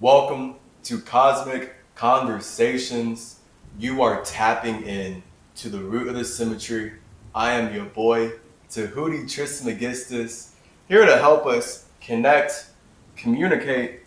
Welcome to Cosmic Conversations. You are tapping in to the root of the symmetry. I am your boy, Tahuti Trismegistus, here to help us connect, communicate,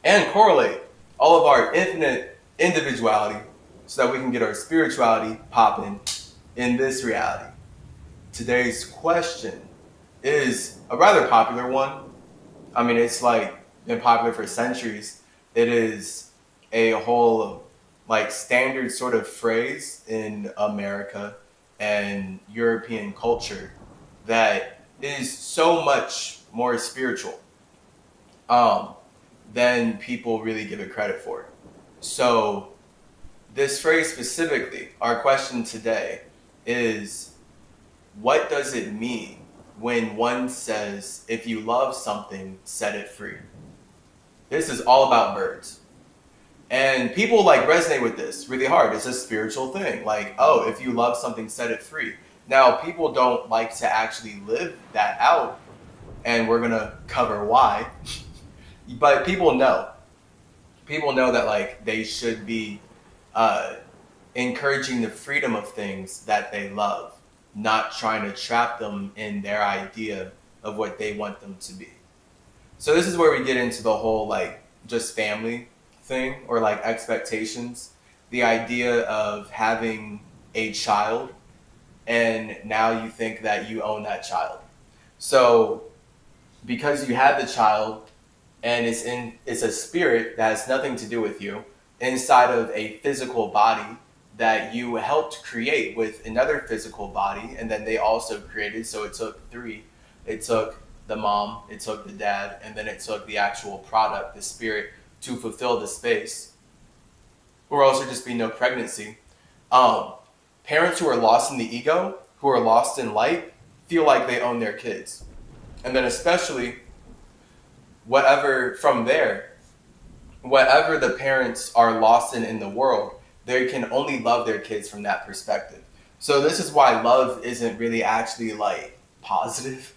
and correlate all of our infinite individuality so that we can get our spirituality popping in this reality. Today's question is a rather popular one. I mean, it's like been popular for centuries. It is a whole like standard sort of phrase in America and European culture that is so much more spiritual um, than people really give it credit for. So this phrase specifically, our question today is, what does it mean when one says, if you love something, set it free? This is all about birds. And people like resonate with this really hard. It's a spiritual thing. Like, oh, if you love something, set it free. Now, people don't like to actually live that out, and we're gonna cover why. But people know. People know that like they should be uh, encouraging the freedom of things that they love, not trying to trap them in their idea of what they want them to be. So this is where we get into the whole like just family thing or like expectations. The idea of having a child and now you think that you own that child. So because you have the child and it's a spirit that has nothing to do with you inside of a physical body that you helped create with another physical body and then they also created, so it took three. It took the mom, it took the dad, and then it took the actual product, the spirit, to fulfill the space, or else there'd just be no pregnancy. um, Parents who are lost in the ego, who are lost in light, feel like they own their kids, and then especially whatever from there, whatever the parents are lost in the world, they can only love their kids from that perspective. So this is why love isn't really actually like positive.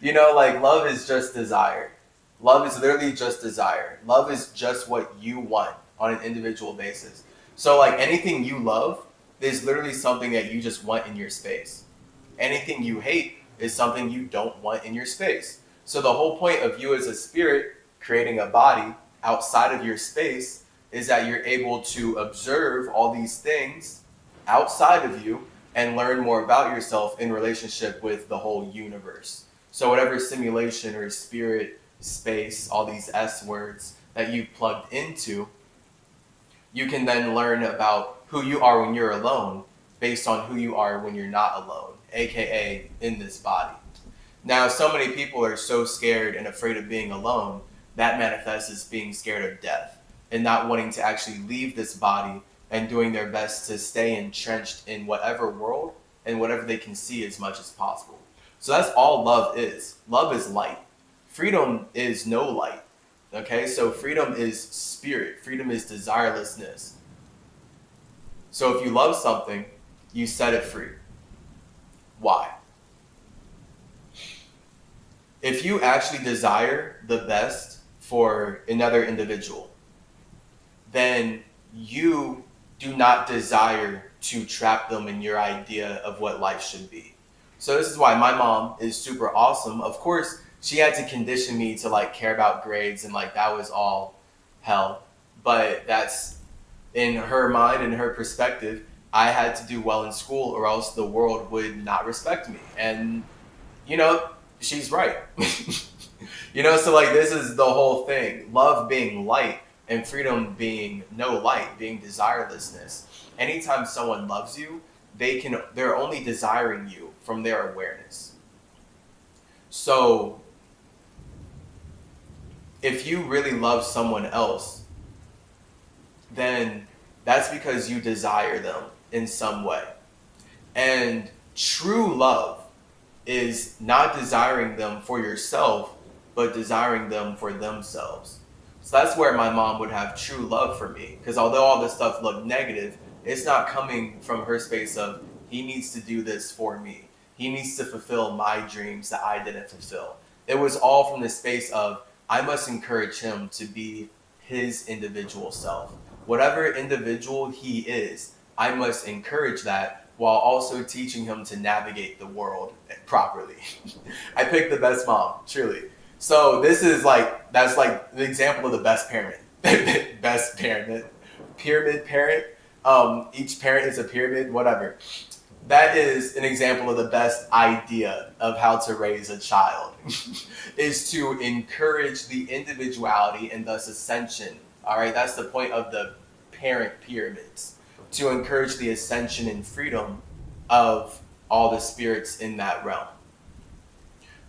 Like love is just desire. Love is literally just desire. Love is just what you want on an individual basis. So like anything you love is literally something that you just want in your space. Anything you hate is something you don't want in your space. So the whole point of you as a spirit creating a body outside of your space is that you're able to observe all these things outside of you and learn more about yourself in relationship with the whole universe. So whatever simulation or spirit space, all these S words that you've plugged into, you can then learn about who you are when you're alone based on who you are when you're not alone, aka in this body. Now, so many people are so scared and afraid of being alone that manifests as being scared of death and not wanting to actually leave this body and doing their best to stay entrenched in whatever world and whatever they can see as much as possible. So that's all love is. Love is light. Freedom is no light. Okay, so freedom is spirit. Freedom is desirelessness. So if you love something, you set it free. Why? If you actually desire the best for another individual, then you do not desire to trap them in your idea of what life should be. So this is why my mom is super awesome. Of course, she had to condition me to like care about grades and like that was all hell. But that's in her mind and her perspective. I had to do well in school or else the world would not respect me. And you know, she's right. So like this is the whole thing. Love being light and freedom being no light, being desirelessness. Anytime someone loves you, they're only desiring you from their awareness. So if you really love someone else, then that's because you desire them in some way. And true love is not desiring them for yourself, but desiring them for themselves. So that's where my mom would have true love for me. Because although all this stuff looked negative, it's not coming from her space of, he needs to do this for me. He needs to fulfill my dreams that I didn't fulfill. It was all from the space of, I must encourage him to be his individual self. Whatever individual he is, I must encourage that while also teaching him to navigate the world properly. I picked the best mom, truly. So this is like, that's like the example of the best parent. Best parent, pyramid parent. Each parent is a pyramid, whatever. That is an example of the best idea of how to raise a child is to encourage the individuality and thus ascension. All right, that's the point of the parent pyramids, to encourage the ascension and freedom of all the spirits in that realm.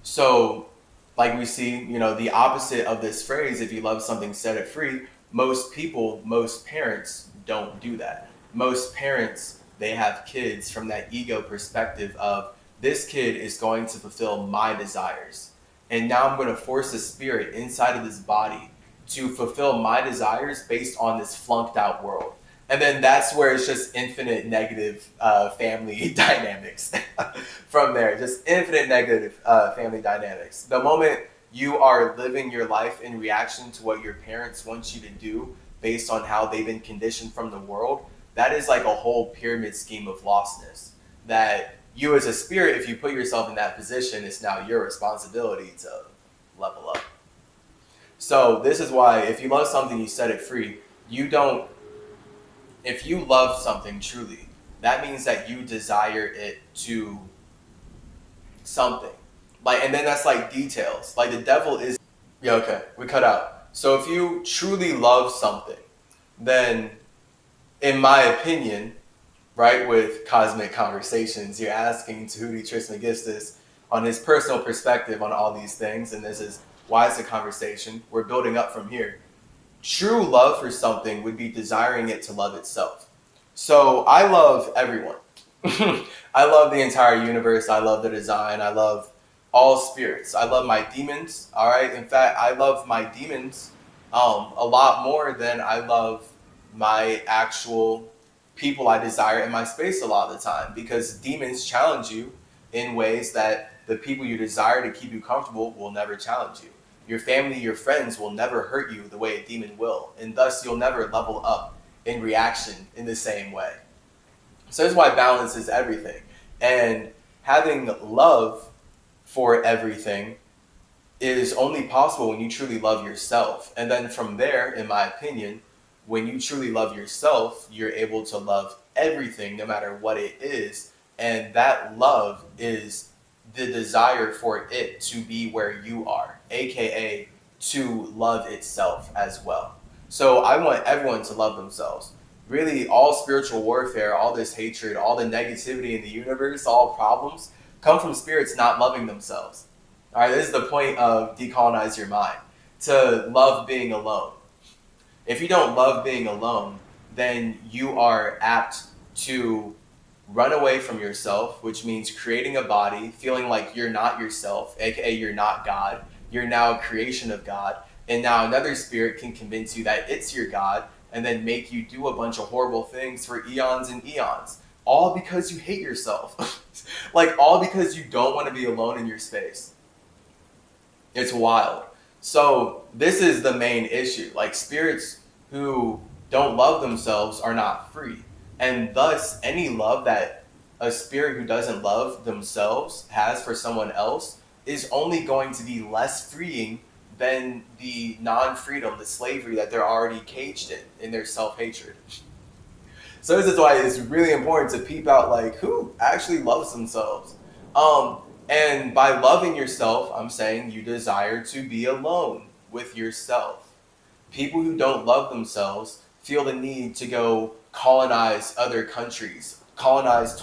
So, like we see, the opposite of this phrase, if you love something, set it free. Most people, most parents don't do that. Most parents, they have kids from that ego perspective of, this kid is going to fulfill my desires. And now I'm going to force a spirit inside of this body to fulfill my desires based on this flunked out world. And then that's where it's just infinite negative family dynamics from there. Just infinite negative family dynamics. The moment you are living your life in reaction to what your parents want you to do based on how they've been conditioned from the world, that is like a whole pyramid scheme of lostness. That you as a spirit, if you put yourself in that position, it's now your responsibility to level up. So this is why if you love something, you set it free. If you love something truly, that means that you desire it to something. And then that's like details. Like the devil is, yeah, okay, we cut out. So if you truly love something, then in my opinion, right, with Cosmic Conversations, you're asking Tahuti Trismegistus on his personal perspective on all these things, and this is why it's a conversation. We're building up from here. True love for something would be desiring it to love itself. So I love everyone. I love the entire universe. I love the design. I love all spirits. I love my demons. All right. In fact, I love my demons a lot more than I love my actual people I desire in my space a lot of the time, because demons challenge you in ways that the people you desire to keep you comfortable will never challenge you. Your family, your friends will never hurt you the way a demon will, and thus you'll never level up in reaction in the same way. So that's why balance is everything. And having love for everything is only possible when you truly love yourself. And then from there, in my opinion, when you truly love yourself, you're able to love everything, no matter what it is. And that love is the desire for it to be where you are, aka to love itself as well. So I want everyone to love themselves. Really, all spiritual warfare, all this hatred, all the negativity in the universe, all problems come from spirits not loving themselves. All right, this is the point of Decolonize Your Mind, to love being alone. If you don't love being alone, then you are apt to run away from yourself, which means creating a body, feeling like you're not yourself, aka you're not God. You're now a creation of God. And now another spirit can convince you that it's your God and then make you do a bunch of horrible things for eons and eons. All because you hate yourself. All because you don't want to be alone in your space. It's wild. So this is the main issue. Spirits who don't love themselves are not free. And thus, any love that a spirit who doesn't love themselves has for someone else is only going to be less freeing than the non-freedom, the slavery that they're already caged in their self-hatred. So this is why it's really important to peep out who actually loves themselves. And by loving yourself, I'm saying you desire to be alone with yourself. People who don't love themselves feel the need to go colonize other countries, colonize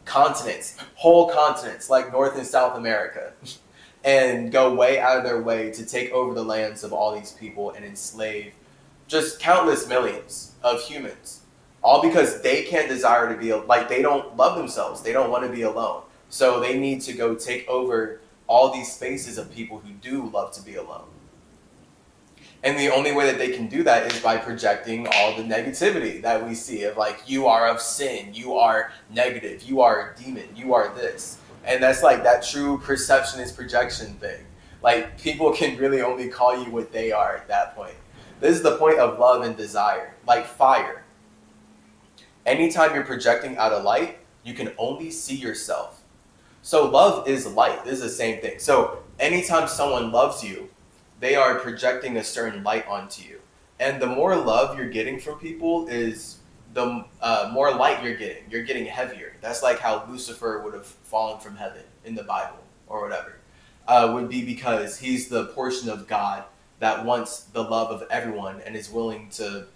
continents, whole continents like North and South America, and go way out of their way to take over the lands of all these people and enslave just countless millions of humans. All because they can't desire to be, they don't love themselves. They don't want to be alone. So they need to go take over all these spaces of people who do love to be alone. And the only way that they can do that is by projecting all the negativity that we see of you are of sin, you are negative, you are a demon, you are this. And that's that true perception is projection thing. People can really only call you what they are at that point. This is the point of love and desire. Like fire. Anytime you're projecting out a light, you can only see yourself. So love is light. This is the same thing. So anytime someone loves you, they are projecting a certain light onto you. And the more love you're getting from people is the more light you're getting. You're getting heavier. That's like how Lucifer would have fallen from heaven in the Bible or whatever. Would be because he's the portion of God that wants the love of everyone and is willing to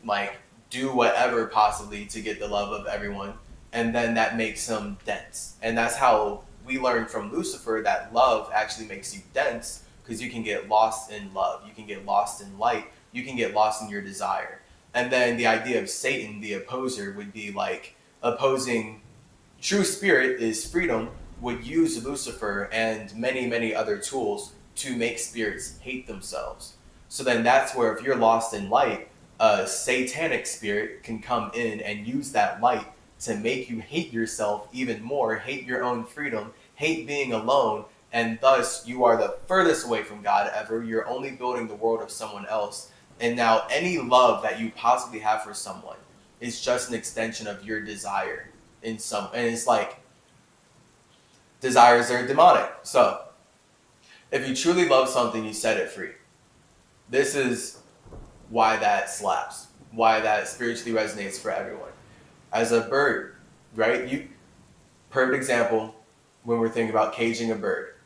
like do whatever possibly to get the love of everyone, and then that makes him dense. And that's how we learn from Lucifer that love actually makes you dense, because you can get lost in love, you can get lost in light, you can get lost in your desire. And then the idea of Satan, the opposer, would be like opposing true spirit is freedom, would use Lucifer and many, many other tools to make spirits hate themselves. So then that's where if you're lost in light, a satanic spirit can come in and use that light to make you hate yourself even more, hate your own freedom, hate being alone, and thus you are the furthest away from God ever. You're only building the world of someone else. And now any love that you possibly have for someone is just an extension of your desire in some, and it's like desires are demonic. So if you truly love something, you set it free. This is why that slaps, why that spiritually resonates for everyone. As a bird, right? Perfect example when we're thinking about caging a bird.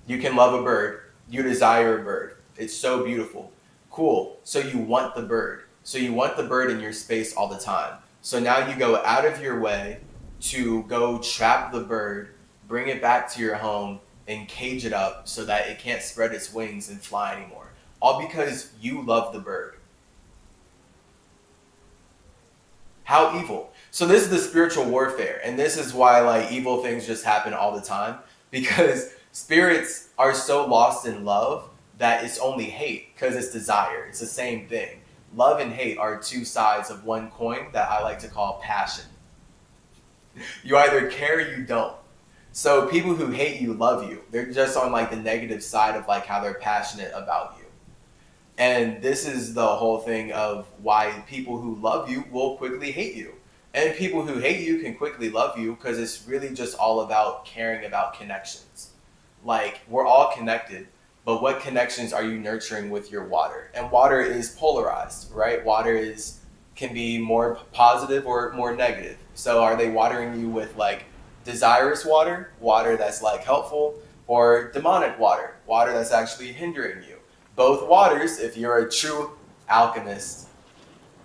You can love a bird, you desire a bird. It's so beautiful. Cool. So you want the bird. So you want the bird in your space all the time. So now you go out of your way to go trap the bird, bring it back to your home, and cage it up so that it can't spread its wings and fly anymore. All because you love the bird. How evil. So this is the spiritual warfare, and this is why like evil things just happen all the time, because spirits are so lost in love that it's only hate, because it's desire. It's the same thing. Love and hate are two sides of one coin that I like to call passion. You either care or you don't. So people who hate you love you. They're just on like the negative side of like how they're passionate about you. And this is the whole thing of why people who love you will quickly hate you. And people who hate you can quickly love you, because it's really just all about caring about connections. Like, we're all connected, but what connections are you nurturing with your water? And water is polarized, right? Water can be more positive or more negative. So are they watering you with like desirous water, water that's like helpful, or demonic water, water that's actually hindering you? Both waters, if you're a true alchemist,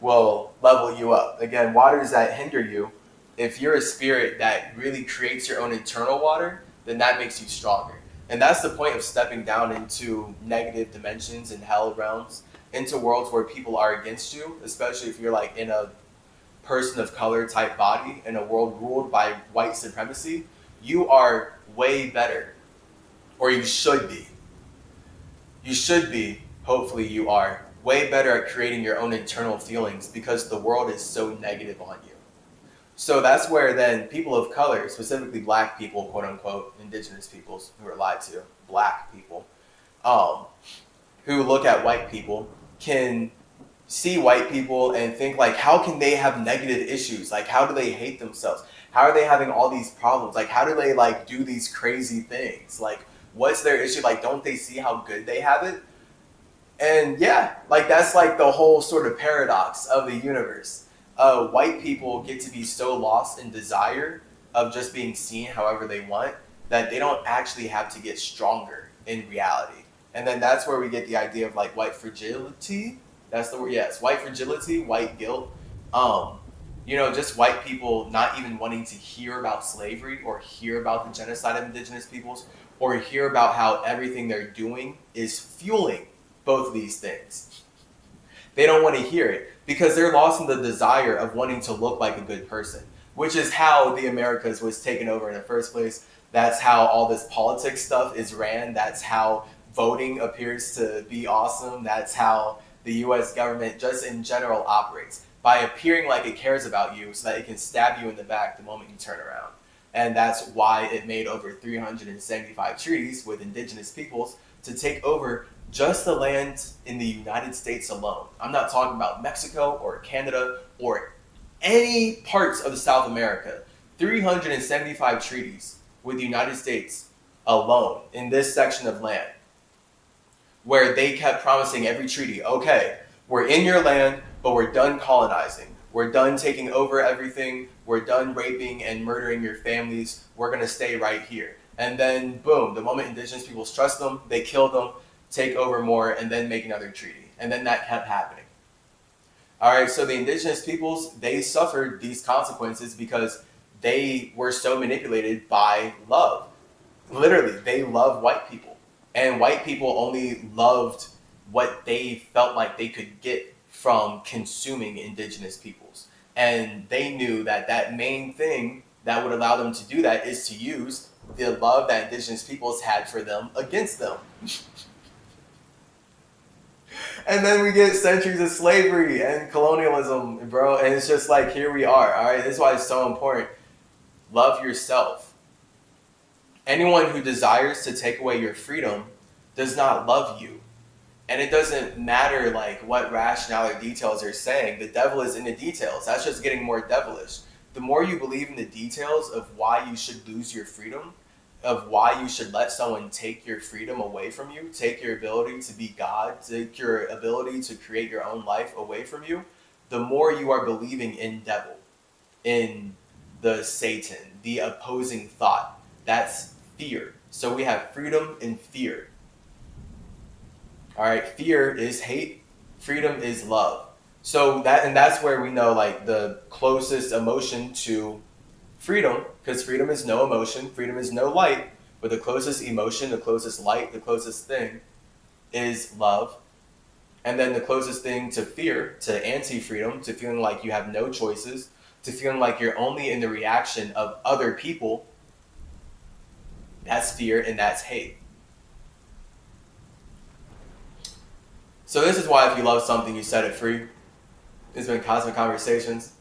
will level you up. Again, waters that hinder you, if you're a spirit that really creates your own internal water, then that makes you stronger. And that's the point of stepping down into negative dimensions and hell realms, into worlds where people are against you, especially if you're like in a person of color type body in a world ruled by white supremacy. You are way better, or you should be. You should be, hopefully you are, way better at creating your own internal feelings, because the world is so negative on you. So that's where then people of color, specifically black people, quote unquote, indigenous peoples who are lied to, black people, who look at white people, can see white people and think like, how can they have negative issues? Like, how do they hate themselves? How are they having all these problems? Like, how do they like do these crazy things? Like, what's their issue? Like, don't they see how good they have it? And yeah, like that's like the whole sort of paradox of the universe. White people get to be so lost in desire of just being seen however they want that they don't actually have to get stronger in reality. And then that's where we get the idea of like white fragility. That's the word. Yes, white fragility, white guilt. Just white people not even wanting to hear about slavery or hear about the genocide of indigenous peoples or hear about how everything they're doing is fueling both of these things. They don't want to hear it because they're lost in the desire of wanting to look like a good person, which is how the Americas was taken over in the first place. That's how all this politics stuff is ran. That's how voting appears to be awesome. That's how the US government just in general operates, by appearing like it cares about you so that it can stab you in the back the moment you turn around. And that's why it made over 375 treaties with indigenous peoples to take over Just the land in the United States alone. I'm not talking about Mexico or Canada or any parts of South America. 375 treaties with the United States alone in this section of land, where they kept promising every treaty, okay, we're in your land, but we're done colonizing. We're done taking over everything. We're done raping and murdering your families. We're going to stay right here. And then, boom, the moment indigenous peoples trust them, they kill them, take over more, and then make another treaty. And then that kept happening. All right, so the indigenous peoples, they suffered these consequences because they were so manipulated by love. Literally, they love white people. And white people only loved what they felt like they could get from consuming indigenous peoples. And they knew that that main thing that would allow them to do that is to use the love that indigenous peoples had for them against them. And then we get centuries of slavery and colonialism, bro. And it's just like, here we are. All right, this is why it's so important. Love yourself. Anyone who desires to take away your freedom does not love you. And it doesn't matter like what rationale or details they're saying. The devil is in the details. That's just getting more devilish. The more you believe in the details of why you should lose your freedom, of why you should let someone take your freedom away from you, take your ability to be God, take your ability to create your own life away from you, the more you are believing in devil, in the Satan, the opposing thought. That's fear. So we have freedom and fear. All right, fear is hate, freedom is love. So that's where we know like the closest emotion to freedom, because freedom is no emotion, freedom is no light, but the closest emotion, the closest light, the closest thing is love. And then the closest thing to fear, to anti-freedom, to feeling like you have no choices, to feeling like you're only in the reaction of other people, that's fear and that's hate. So this is why if you love something, you set it free. It's been Cosmic Conversations.